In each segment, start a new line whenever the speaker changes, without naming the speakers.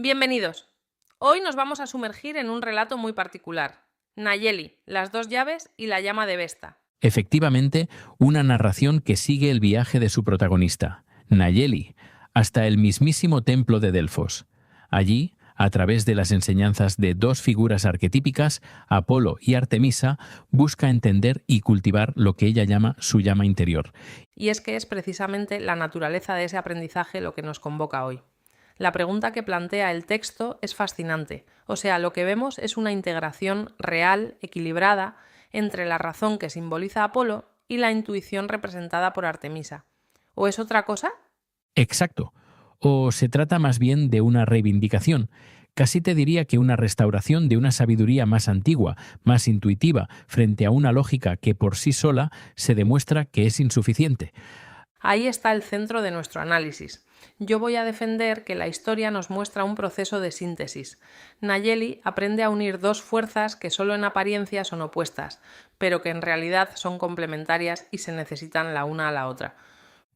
Bienvenidos. Hoy nos vamos a sumergir en un relato muy particular. Nayeli, las dos llaves y la llama de Vesta.
Efectivamente, una narración que sigue el viaje de su protagonista, Nayeli, hasta el mismísimo templo de Delfos. Allí, a través de las enseñanzas de dos figuras arquetípicas, Apolo y Artemisa, busca entender y cultivar lo que ella llama su llama interior.
Y es que es precisamente la naturaleza de ese aprendizaje lo que nos convoca hoy. La pregunta que plantea el texto es fascinante, o sea, lo que vemos es una integración real, equilibrada, entre la razón que simboliza Apolo y la intuición representada por Artemisa. ¿O es otra cosa?
Exacto. O se trata más bien de una reivindicación. Casi te diría que una restauración de una sabiduría más antigua, más intuitiva, frente a una lógica que por sí sola se demuestra que es insuficiente.
Ahí está el centro de nuestro análisis. Yo voy a defender que la historia nos muestra un proceso de síntesis. Nayeli aprende a unir dos fuerzas que solo en apariencia son opuestas, pero que en realidad son complementarias y se necesitan la una a la otra.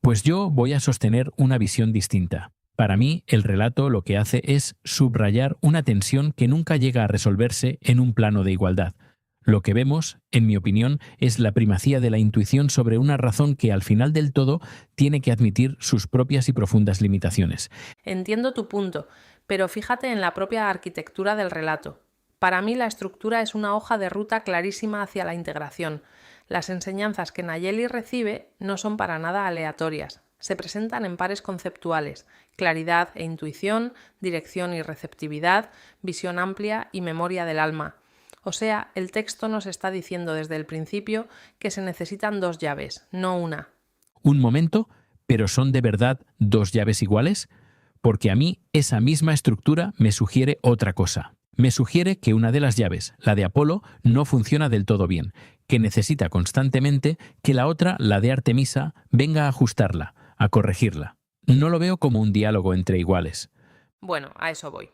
Pues yo voy a sostener una visión distinta. Para mí, el relato lo que hace es subrayar una tensión que nunca llega a resolverse en un plano de igualdad. Lo que vemos, en mi opinión, es la primacía de la intuición sobre una razón que al final del todo tiene que admitir sus propias y profundas limitaciones.
Entiendo tu punto, pero fíjate en la propia arquitectura del relato. Para mí la estructura es una hoja de ruta clarísima hacia la integración. Las enseñanzas que Nayeli recibe no son para nada aleatorias. Se presentan en pares conceptuales: claridad e intuición, dirección y receptividad, visión amplia y memoria del alma. O sea, el texto nos está diciendo desde el principio que se necesitan dos llaves, no una.
Un momento, ¿pero son de verdad dos llaves iguales? Porque a mí esa misma estructura me sugiere otra cosa. Me sugiere que una de las llaves, la de Apolo, no funciona del todo bien, que necesita constantemente que la otra, la de Artemisa, venga a ajustarla, a corregirla. No lo veo como un diálogo entre iguales.
Bueno, a eso voy.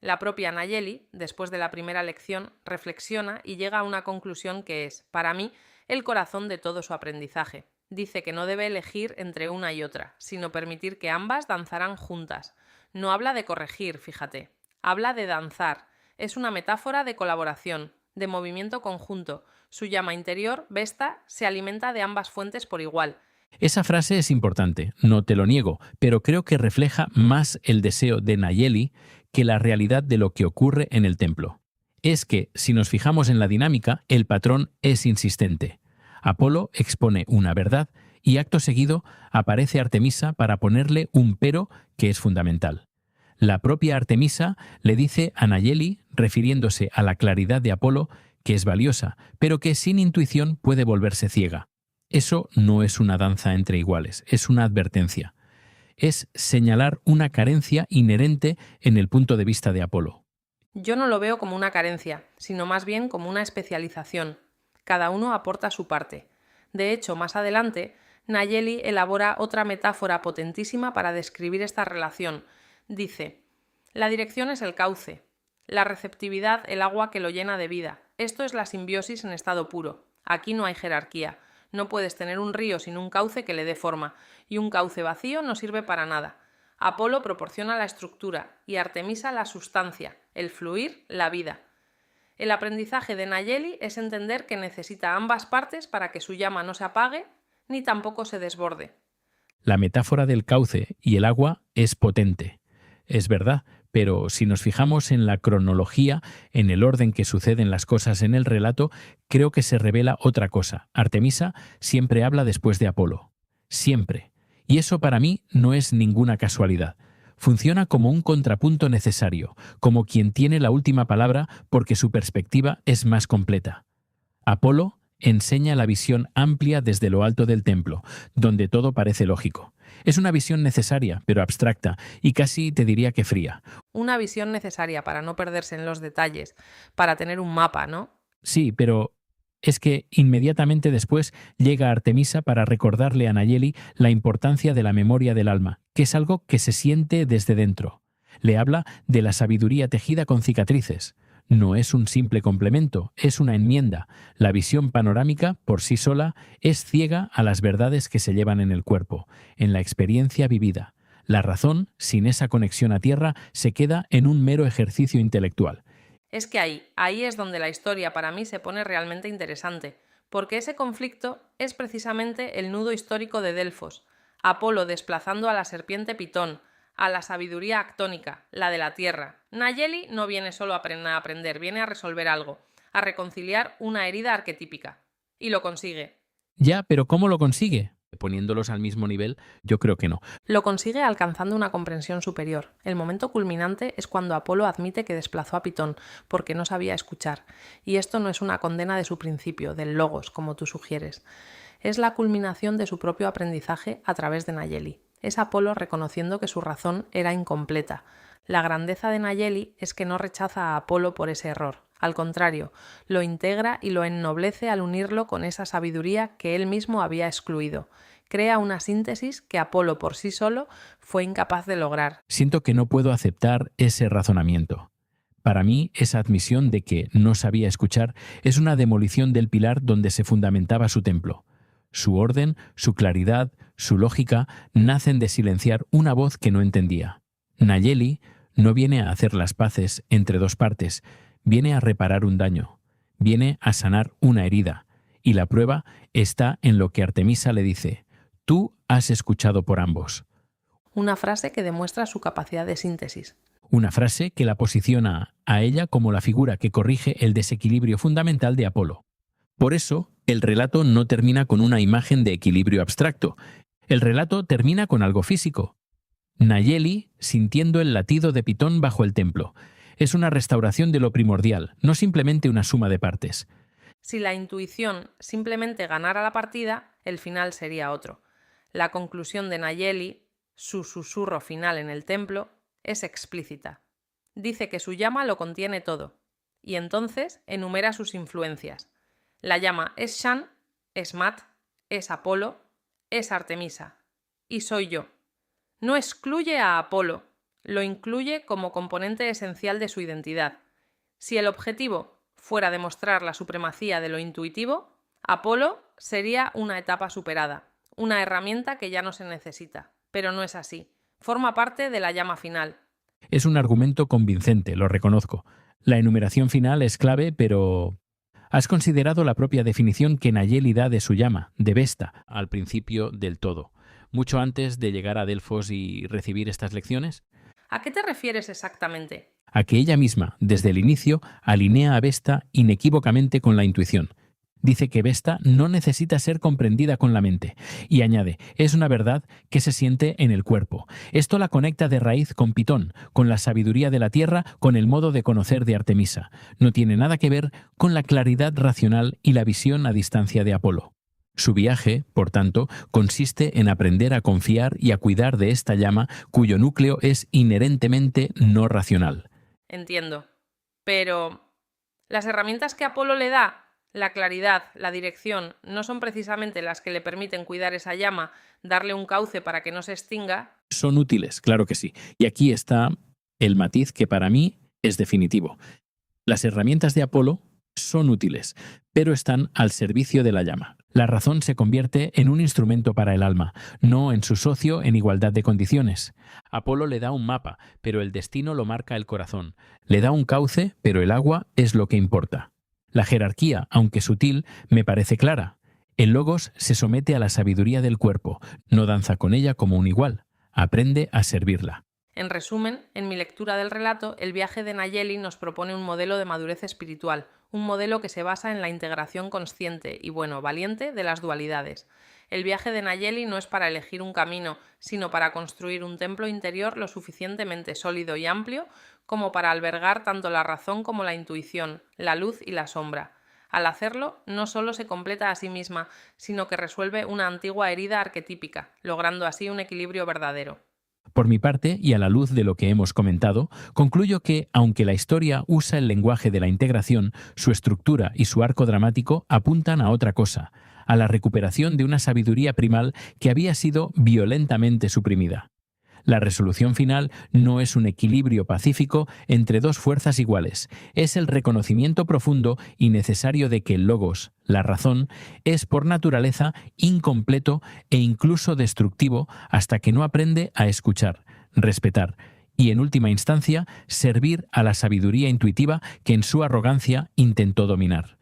La propia Nayeli, después de la primera lección, reflexiona y llega a una conclusión que es, para mí, el corazón de todo su aprendizaje. Dice que no debe elegir entre una y otra, sino permitir que ambas danzarán juntas. No habla de corregir, fíjate. Habla de danzar. Es una metáfora de colaboración, de movimiento conjunto. Su llama interior, Vesta, se alimenta de ambas fuentes por igual.
Esa frase es importante, no te lo niego, pero creo que refleja más el deseo de Nayeli que la realidad de lo que ocurre en el templo. Es que, si nos fijamos en la dinámica, el patrón es insistente. Apolo expone una verdad y acto seguido aparece Artemisa para ponerle un pero que es fundamental. La propia Artemisa le dice a Nayeli, refiriéndose a la claridad de Apolo, que es valiosa, pero que sin intuición puede volverse ciega. Eso no es una danza entre iguales, es una advertencia. Es señalar una carencia inherente en el punto de vista de Apolo.
Yo no lo veo como una carencia, sino más bien como una especialización. Cada uno aporta su parte. De hecho, más adelante, Nayeli elabora otra metáfora potentísima para describir esta relación. Dice: la dirección es el cauce, la receptividad el agua que lo llena de vida. Esto es la simbiosis en estado puro. Aquí no hay jerarquía. No puedes tener un río sin un cauce que le dé forma, y un cauce vacío no sirve para nada. Apolo proporciona la estructura y Artemisa la sustancia, el fluir, la vida. El aprendizaje de Nayeli es entender que necesita ambas partes para que su llama no se apague ni tampoco se desborde.
La metáfora del cauce y el agua es potente. Es verdad, pero si nos fijamos en la cronología, en el orden que suceden las cosas en el relato, creo que se revela otra cosa. Artemisa siempre habla después de Apolo. Siempre. Y eso para mí no es ninguna casualidad. Funciona como un contrapunto necesario, como quien tiene la última palabra porque su perspectiva es más completa. Apolo enseña la visión amplia desde lo alto del templo, donde todo parece lógico. Es una visión necesaria, pero abstracta, y casi te diría que fría.
Una visión necesaria para no perderse en los detalles, para tener un mapa, ¿no?
Sí, pero es que inmediatamente después llega Artemisa para recordarle a Nayeli la importancia de la memoria del alma, que es algo que se siente desde dentro. Le habla de la sabiduría tejida con cicatrices. No es un simple complemento, es una enmienda. La visión panorámica, por sí sola, es ciega a las verdades que se llevan en el cuerpo, en la experiencia vivida. La razón, sin esa conexión a tierra, se queda en un mero ejercicio intelectual.
Es que ahí es donde la historia para mí se pone realmente interesante, porque ese conflicto es precisamente el nudo histórico de Delfos, Apolo desplazando a la serpiente Pitón, a la sabiduría actónica, la de la tierra. Nayeli no viene solo a aprender, viene a resolver algo, a reconciliar una herida arquetípica. Y lo consigue.
Ya, pero ¿cómo lo consigue? Poniéndolos al mismo nivel, yo creo que no.
Lo consigue alcanzando una comprensión superior. El momento culminante es cuando Apolo admite que desplazó a Pitón, porque no sabía escuchar. Y esto no es una condena de su principio, del logos, como tú sugieres. Es la culminación de su propio aprendizaje a través de Nayeli. Es Apolo reconociendo que su razón era incompleta. La grandeza de Nayeli es que no rechaza a Apolo por ese error. Al contrario, lo integra y lo ennoblece al unirlo con esa sabiduría que él mismo había excluido. Crea una síntesis que Apolo por sí solo fue incapaz de lograr.
Siento que no puedo aceptar ese razonamiento. Para mí, esa admisión de que no sabía escuchar es una demolición del pilar donde se fundamentaba su templo. Su orden, su claridad, su lógica nacen de silenciar una voz que no entendía. Nayeli no viene a hacer las paces entre dos partes, viene a reparar un daño, viene a sanar una herida, y la prueba está en lo que Artemisa le dice: tú has escuchado por ambos.
Una frase que demuestra su capacidad de síntesis.
Una frase que la posiciona a ella como la figura que corrige el desequilibrio fundamental de Apolo. Por eso, el relato no termina con una imagen de equilibrio abstracto. El relato termina con algo físico. Nayeli sintiendo el latido de Pitón bajo el templo. Es una restauración de lo primordial, no simplemente una suma de partes.
Si la intuición simplemente ganara la partida, el final sería otro. La conclusión de Nayeli, su susurro final en el templo, es explícita. Dice que su llama lo contiene todo, y entonces enumera sus influencias. La llama es Shan, es Mat, es Apolo, es Artemisa, y soy yo. No excluye a Apolo, lo incluye como componente esencial de su identidad. Si el objetivo fuera demostrar la supremacía de lo intuitivo, Apolo sería una etapa superada, una herramienta que ya no se necesita. Pero no es así. Forma parte de la llama final.
Es un argumento convincente, lo reconozco. La enumeración final es clave, pero ¿has considerado la propia definición que Nayeli da de su llama, de Vesta, al principio del todo, mucho antes de llegar a Delfos y recibir estas lecciones?
¿A qué te refieres exactamente?
A que ella misma, desde el inicio, alinea a Vesta inequívocamente con la intuición. Dice que Vesta no necesita ser comprendida con la mente. Y añade, es una verdad que se siente en el cuerpo. Esto la conecta de raíz con Pitón, con la sabiduría de la tierra, con el modo de conocer de Artemisa. No tiene nada que ver con la claridad racional y la visión a distancia de Apolo. Su viaje, por tanto, consiste en aprender a confiar y a cuidar de esta llama cuyo núcleo es inherentemente no racional.
Entiendo. Pero las herramientas que Apolo le da, la claridad, la dirección, no son precisamente las que le permiten cuidar esa llama, darle un cauce para que no se extinga.
Son útiles, claro que sí. Y aquí está el matiz que para mí es definitivo. Las herramientas de Apolo son útiles, pero están al servicio de la llama. La razón se convierte en un instrumento para el alma, no en su socio en igualdad de condiciones. Apolo le da un mapa, pero el destino lo marca el corazón. Le da un cauce, pero el agua es lo que importa. La jerarquía, aunque sutil, me parece clara. El logos se somete a la sabiduría del cuerpo, no danza con ella como un igual, aprende a servirla.
En resumen, en mi lectura del relato, el viaje de Nayeli nos propone un modelo de madurez espiritual, un modelo que se basa en la integración consciente y, valiente de las dualidades. El viaje de Nayeli no es para elegir un camino, sino para construir un templo interior lo suficientemente sólido y amplio como para albergar tanto la razón como la intuición, la luz y la sombra. Al hacerlo, no solo se completa a sí misma, sino que resuelve una antigua herida arquetípica, logrando así un equilibrio verdadero.
Por mi parte, y a la luz de lo que hemos comentado, concluyo que, aunque la historia usa el lenguaje de la integración, su estructura y su arco dramático apuntan a otra cosa, a la recuperación de una sabiduría primal que había sido violentamente suprimida. La resolución final no es un equilibrio pacífico entre dos fuerzas iguales, es el reconocimiento profundo y necesario de que el logos, la razón, es por naturaleza incompleto e incluso destructivo hasta que no aprende a escuchar, respetar y, en última instancia, servir a la sabiduría intuitiva que en su arrogancia intentó dominar.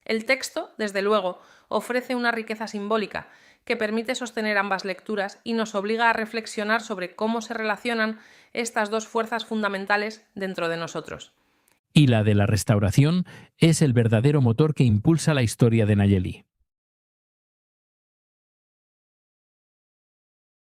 El texto, desde luego, ofrece una riqueza simbólica que permite sostener ambas lecturas y nos obliga a reflexionar sobre cómo se relacionan estas dos fuerzas fundamentales dentro de nosotros.
Y la de la restauración es el verdadero motor que impulsa la historia de Nayeli.